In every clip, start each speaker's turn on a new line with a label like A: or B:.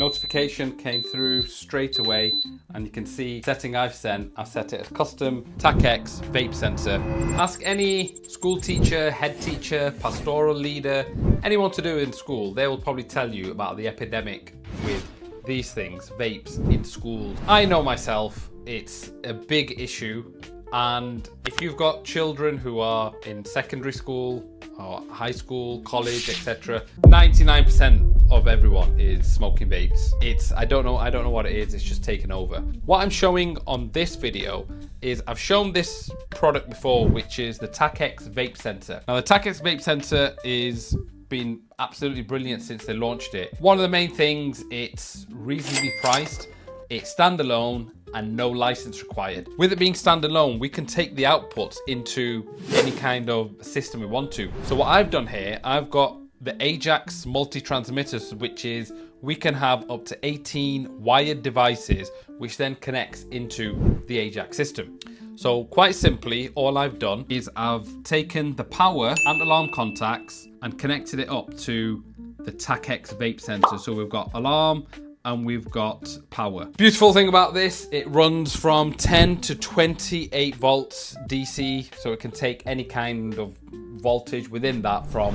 A: Notification came through straight away, and you can see setting I've set it as custom Takex Vape Sensor. Ask any school teacher, head teacher, pastoral leader, anyone to do in school, they will probably tell you about the epidemic with these things, vapes in schools. I know myself, it's a big issue, and if you've got children who are in secondary school or high school, college, etc., 99% of everyone is smoking vapes. I don't know what it is, it's just taken over. What I'm showing on this video is I've shown this product before, which is the Takex Vape Sensor. Now the Takex Vape Sensor is been absolutely brilliant since they launched it. One of the main things, it's reasonably priced, it's standalone, and no license required. With it being standalone, we can take the outputs into any kind of system we want to. So what I've done here, I've got the Ajax MultiTransmitter, which is we can have up to 18 wired devices, which then connects into the Ajax system. So quite simply, all I've done is I've taken the power and alarm contacts and connected it up to the Takex Vape Sensor. So we've got alarm and we've got power. Beautiful thing about this, it runs from 10 to 28 volts DC, so it can take any kind of voltage within that from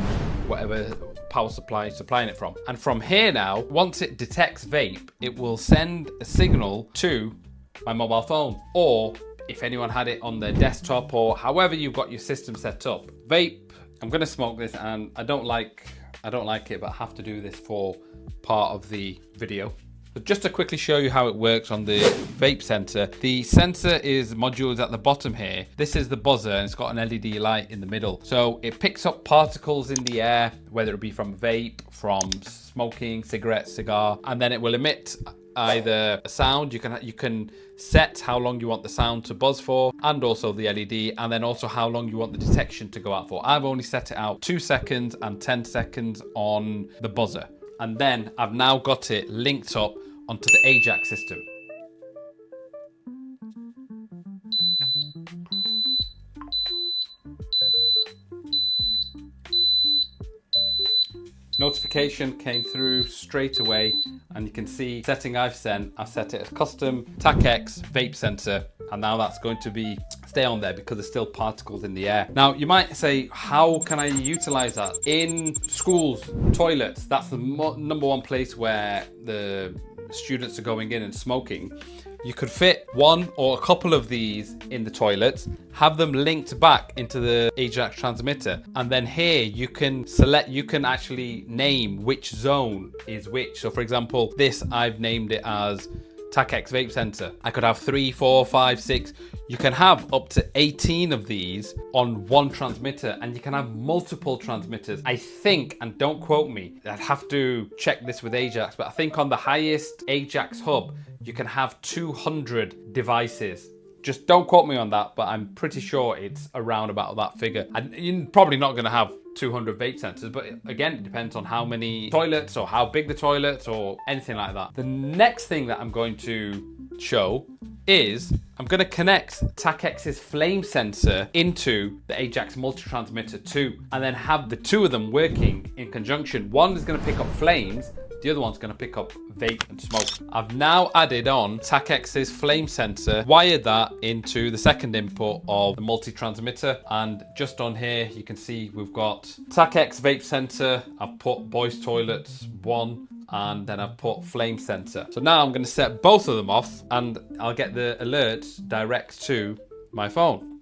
A: whatever power supply supplying it from. And from here now, once it detects vape, it will send a signal to my mobile phone, or if anyone had it on their desktop, or however you've got your system set up. Vape, I'm gonna smoke this, and I don't like it, but I have to do this for part of the video. So just to quickly show you how it works on the vape sensor, the sensor is modules at the bottom here. This is the buzzer, and it's got an LED light in the middle. So it picks up particles in the air, whether it be from vape, from smoking, cigarette, cigar, and then it will emit either a sound. You can set how long you want the sound to buzz for, and also the LED, and then also how long you want the detection to go out for. I've only set it out 2 seconds and 10 seconds on the buzzer. And then I've now got it linked up onto the Ajax system. Notification came through straight away, and you can see setting I've set it as custom Takex Vape Sensor, and now that's going to stay on there because there's still particles in the air. Now you might say, how can I utilize that? In schools, toilets, that's the number one place where the students are going in and smoking. You could fit one or a couple of these in the toilets, have them linked back into the Ajax transmitter, and then here you can actually name which zone is which. So for example, this, I've named it as Takex Vape Sensor. I could have 3, 4, 5, 6. You can have up to 18 of these on one transmitter, and you can have multiple transmitters. I think, and don't quote me, I'd have to check this with Ajax, but I think on the highest Ajax hub, you can have 200 devices. Just don't quote me on that, but I'm pretty sure it's around about that figure. And you're probably not going to have 200 vape sensors, but again, it depends on how many toilets or how big the toilets or anything like that. The next thing that I'm going to show is I'm going to connect Takex's Flame Sensor into the Ajax MultiTransmitter 2, and then have the two of them working in conjunction. One is going to pick up flames, the other one's going to pick up vape and smoke. I've now added on Takex's Flame Sensor, wired that into the second input of the multi-transmitter, and just on here you can see we've got Takex Vape Sensor. I've put boys toilets 1, and then I've put Flame Sensor. So now I'm going to set both of them off, and I'll get the alerts direct to my phone.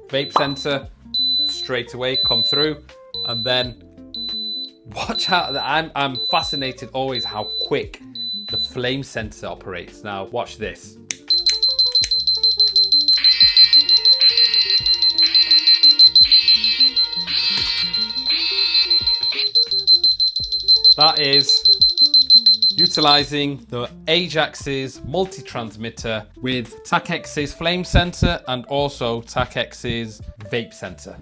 A: Vape sensor straight away come through, and then watch out. I'm fascinated always how quick the flame sensor operates. Now watch this. That is utilizing the Ajax's multi-transmitter with Takex's Flame Sensor and also Takex's Vape Sensor.